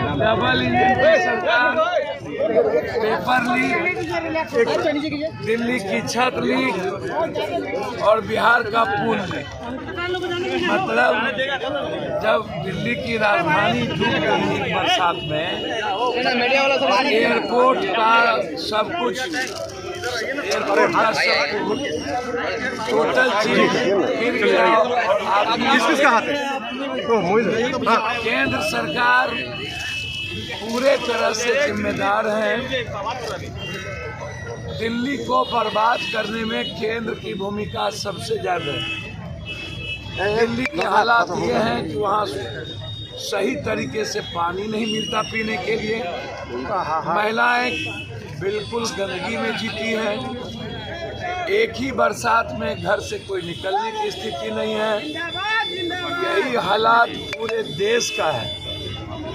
Double engine की सरकार paper leak, Delhi की छत लीक और बिहार का पुल लीक। मतलब जब दिल्ली की राजधानी डूब गई बरसात में, एयरपोर्ट का सब कुछ, टोटल चीज गिर गया। किसका हाथ है? केंद्र सरकार पूरे तरह से जिम्मेदार है। दिल्ली को बर्बाद करने में केंद्र की भूमिका सबसे ज्यादा है। दिल्ली के हालात ये हैं कि वहाँ सही तरीके से पानी नहीं मिलता पीने के लिए। महिलाएं बिल्कुल गंदगी में जीती हैं। एक ही बरसात में घर से कोई निकलने की स्थिति नहीं है। यही हालात पूरे देश का है।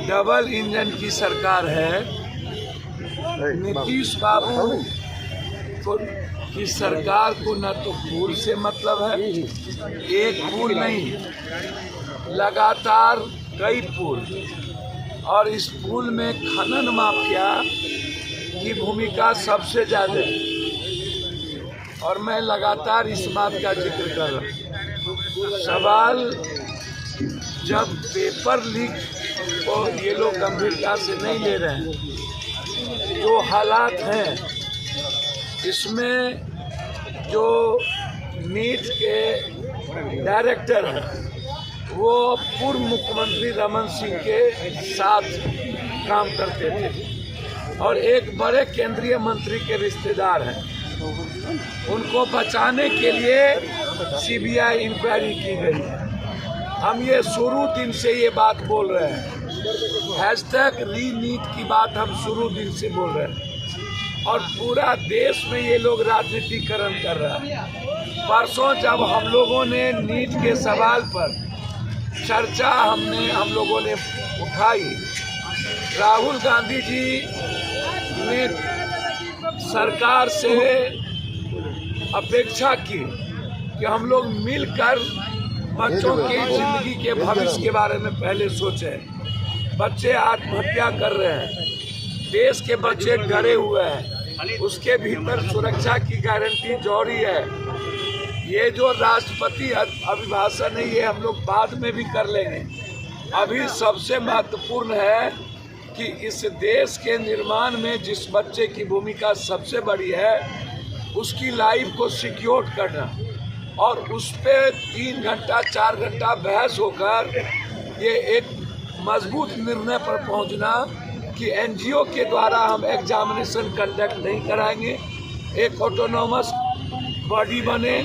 डबल इंजन की सरकार है। नीतीश बाबू की सरकार को न तो पुल से मतलब है, एक पुल नहीं, लगातार कई पुल, और इस पुल में खनन माफिया की भूमिका सबसे ज्यादा है। और मैं लगातार इस बात का जिक्र कर रहा हूँ। सवाल जब पेपर लीक को ये लोग गंभीरता से नहीं ले रहे हैं, जो हालात हैं इसमें जो नीट के डायरेक्टर हैं वो पूर्व मुख्यमंत्री रमन सिंह के साथ काम करते थे और एक बड़े केंद्रीय मंत्री के रिश्तेदार हैं। उनको बचाने के लिए सीबीआई इंक्वायरी की गई है। हम ये शुरू दिन से ये बात बोल रहे हैं। हैशटैग री-नीट की बात हम शुरू दिन से बोल रहे हैं और पूरा देश में ये लोग राजनीतिकरण कर रहा है। परसों जब हम लोगों ने नीट के सवाल पर चर्चा हम लोगों ने उठाई, राहुल गांधी जी ने सरकार से अपेक्षा की कि हम लोग मिलकर बच्चों की जिंदगी के भविष्य के बारे में पहले सोचें। बच्चे आत्महत्या कर रहे हैं, देश के बच्चे डरे हुए हैं, उसके भीतर सुरक्षा की गारंटी जरूरी है। ये जो राष्ट्रपति अभिभाषण है ये हम लोग बाद में भी कर लेंगे। अभी सबसे महत्वपूर्ण है कि इस देश के निर्माण में जिस बच्चे की भूमिका सबसे बड़ी है उसकी लाइफ को सिक्योर करना और उस पे 3 घंटा 4 घंटा बहस होकर ये एक मजबूत निर्णय पर पहुंचना कि एनजीओ के द्वारा हम एग्जामिनेशन कंडक्ट नहीं कराएंगे, एक ऑटोनोमस बॉडी बने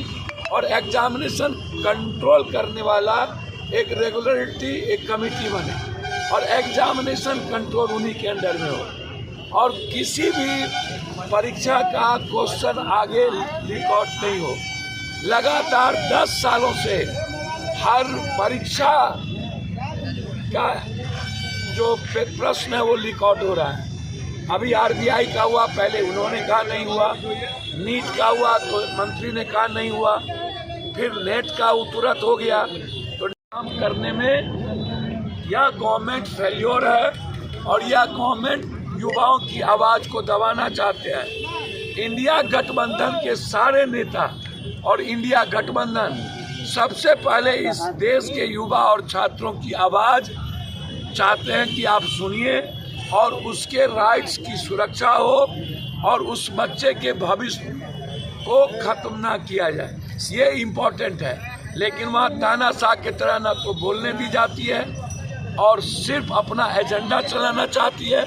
और एग्जामिनेशन कंट्रोल करने वाला एक रेगुलरिटी एक कमेटी बने और एग्जामिनेशन कंट्रोल उन्हीं के अंडर में हो और किसी भी परीक्षा का क्वेश्चन आगे लीक आउट नहीं हो। लगातार 10 सालों से हर परीक्षा का जो प्रश्न है वो लीक आउट हो रहा है। अभी आरबीआई का हुआ, पहले उन्होंने कहा नहीं हुआ, नीट का हुआ तो मंत्री ने कहा नहीं हुआ, फिर नेट का तुरंत हो गया। तो काम करने में या गवर्नमेंट फेल्योर है और या गवर्नमेंट युवाओं की आवाज को दबाना चाहते हैं। इंडिया गठबंधन के सारे नेता और इंडिया गठबंधन सबसे पहले इस देश के युवा और छात्रों की आवाज चाहते हैं कि आप सुनिए और उसके राइट्स की सुरक्षा हो और उस बच्चे के भविष्य को खत्म ना किया जाए। ये इम्पोर्टेंट है। लेकिन वहाँ तानाशाह की तरह ना तो बोलने दी जाती है और सिर्फ अपना एजेंडा चलाना चाहती है,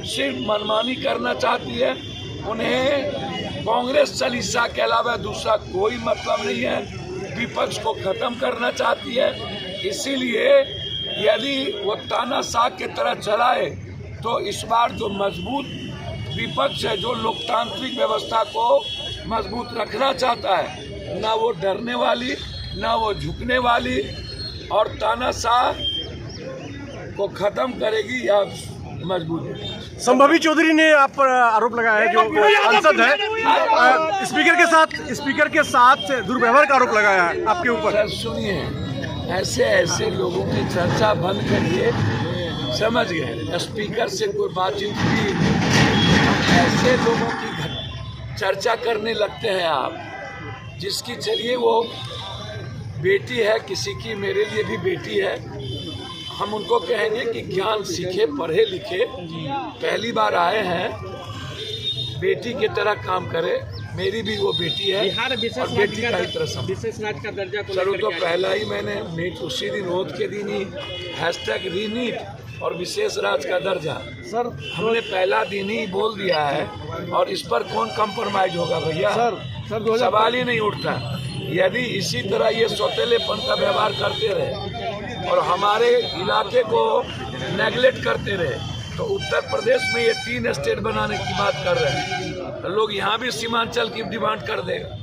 सिर्फ मनमानी करना चाहती है। उन्हें कांग्रेस चालीसा के अलावा दूसरा कोई मतलब नहीं है, विपक्ष को खत्म करना चाहती है। इसीलिए यदि वो तानाशाह की तरह चलाए तो इस बार जो मजबूत विपक्ष है, जो लोकतांत्रिक व्यवस्था को मजबूत रखना चाहता है, ना वो डरने वाली ना वो झुकने वाली और तानाशाह को खत्म करेगी या मजबूत है। संभवी चौधरी ने आप पर आरोप लगाया है, जो सांसद है, स्पीकर के साथ दुर्व्यवहार का आरोप लगाया है आपके ऊपर। सुनिए, ऐसे लोगों की चर्चा बंद करिए समझ गए, स्पीकर से कोई बातचीत हुई, ऐसे लोगों की चर्चा करने लगते हैं आप, जिसकी चलिए वो बेटी है किसी की, मेरे लिए भी बेटी है, हम उनको कहेंगे कि ज्ञान सीखे, पढ़े लिखे, पहली बार आए हैं, बेटी की तरह काम करे। मेरी भी वो बेटी है और बेटी का ही तरह विशेष राज्य का दर्जा को चलो तो पहला ही मैंने नीट उसी दिन वोट के दिन ही #रीनीट और विशेष राज्य का दर्जा सर हमने पहला दिन ही बोल दिया है, और इस पर कौन कंप्रोमाइज होगा भैया? सर सवाल ही नहीं उठता। यदि इसी तरह ये सौतेलेपन का व्यवहार करते रहे और हमारे इलाके को नेगलेक्ट करते रहे, तो उत्तर प्रदेश में ये 3 स्टेट बनाने की बात कर रहे हैं, तो लोग यहाँ भी सीमांचल की डिमांड कर देगा।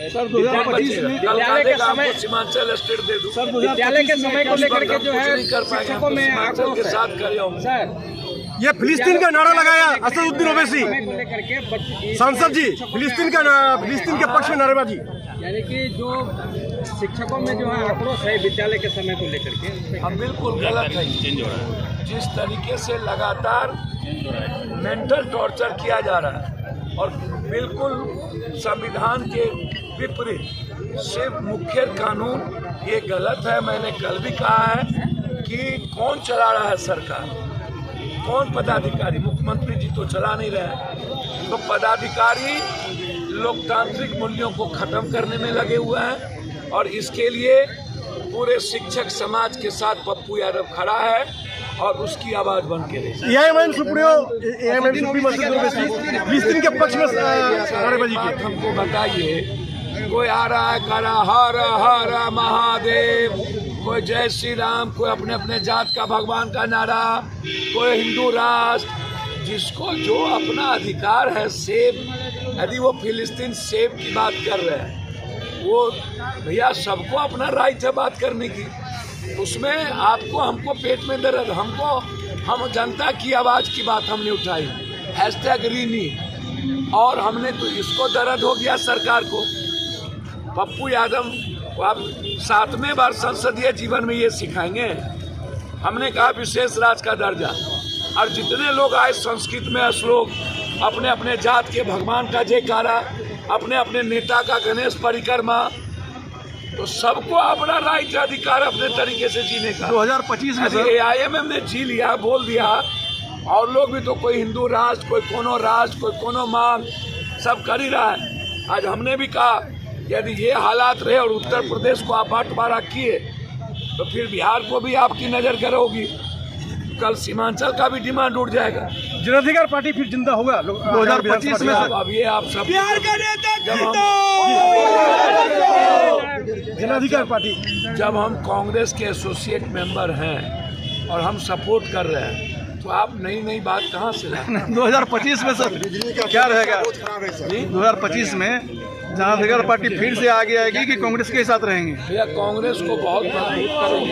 सर 2025 में विद्यालय के समय सीमांचल स्टेट दे दूँ, विद्यालय के समय को लेकर के जो है नहीं कर पाएंगे, शिक्षकों में सीमांचल के साथ करे होंगे। सर ये फिलिस्तीन का नारा लगाया असदुद्दीन ओवैसी समय को लेकर के सांसद जी, फिलिस्तीन के पक्ष में नारेबाजी। यानी कि जो शिक्षकों में जो है आक्रोश है विद्यालय के समय को लेकर के, हम बिल्कुल गलत है। जिस तरीके से लगातार मेंटल टॉर्चर किया जा रहा है और बिल्कुल संविधान के विपरीत, सिर्फ मुख्य कानून ये गलत है। मैंने कल भी कहा है कि कौन चला रहा है सरकार, कौन पदाधिकारी? मुख्यमंत्री जी तो चला नहीं रहे हैं, तो पदाधिकारी लोकतांत्रिक मूल्यों को खत्म करने में लगे हुए हैं, और इसके लिए पूरे शिक्षक समाज के साथ पप्पू यादव खड़ा है और उसकी आवाज बन के रही। एआईएमआईएम सुप्रीमो असदुद्दीन ओवैसी फिलिस्तीन के पक्ष में नारेबाजी की। हमको बताइए, कोई आ रहा है कह रहा हर हर महादेव, कोई जय श्री राम, कोई अपने अपने जात का भगवान का नारा, कोई हिंदू राष्ट्र, जिसको जो अपना अधिकार है सेब, यदि वो फिलिस्तीन सेब की बात कर रहे हैं, वो भैया सबको अपना राइट है बात करने की, उसमें आपको हमको पेट में दर्द, हम जनता की आवाज़ की बात हमने उठाई #रीनीट, और हमने तो इसको दर्द हो गया सरकार को। पप्पू यादव को आप 7वें बार संसदीय जीवन में ये सिखाएंगे। हमने कहा विशेष राज्य का दर्जा, और जितने लोग आए संस्कृत में श्लोक, अपने अपने जात के भगवान का जयकारा, अपने अपने नेता का गणेश परिक्रमा, तो सबको अपना राइट अधिकार अपने तरीके से जीने का। 2025 में सर एआईएमआईएम ने जी लिया, बोल दिया, और लोग भी तो कोई हिंदू राष्ट्र, कोई कोनो राष्ट्र, कोई कोनो मांग, सब कर ही रहा है। आज हमने भी कहा यदि ये हालात रहे और उत्तर प्रदेश को आप बंटवारा किए, तो फिर बिहार को भी आपकी नज़र करोगी, कल सीमांचल का भी डिमांड उठ जाएगा। जनाधिकार पार्टी फिर जिंदा होगा 2025 में। अब ये आप सब जनाधिकार पार्टी जब हम कांग्रेस के एसोसिएट मेंबर हैं और हम सपोर्ट कर रहे हैं, तो आप नई बात कहाँ से लाए? 2025 में सर क्या रहेगा? 2025 में जनाधिकार पार्टी फिर से आगे आएगी कि कांग्रेस के साथ रहेंगे? भैया कांग्रेस को बहुत मजबूत करेंगे।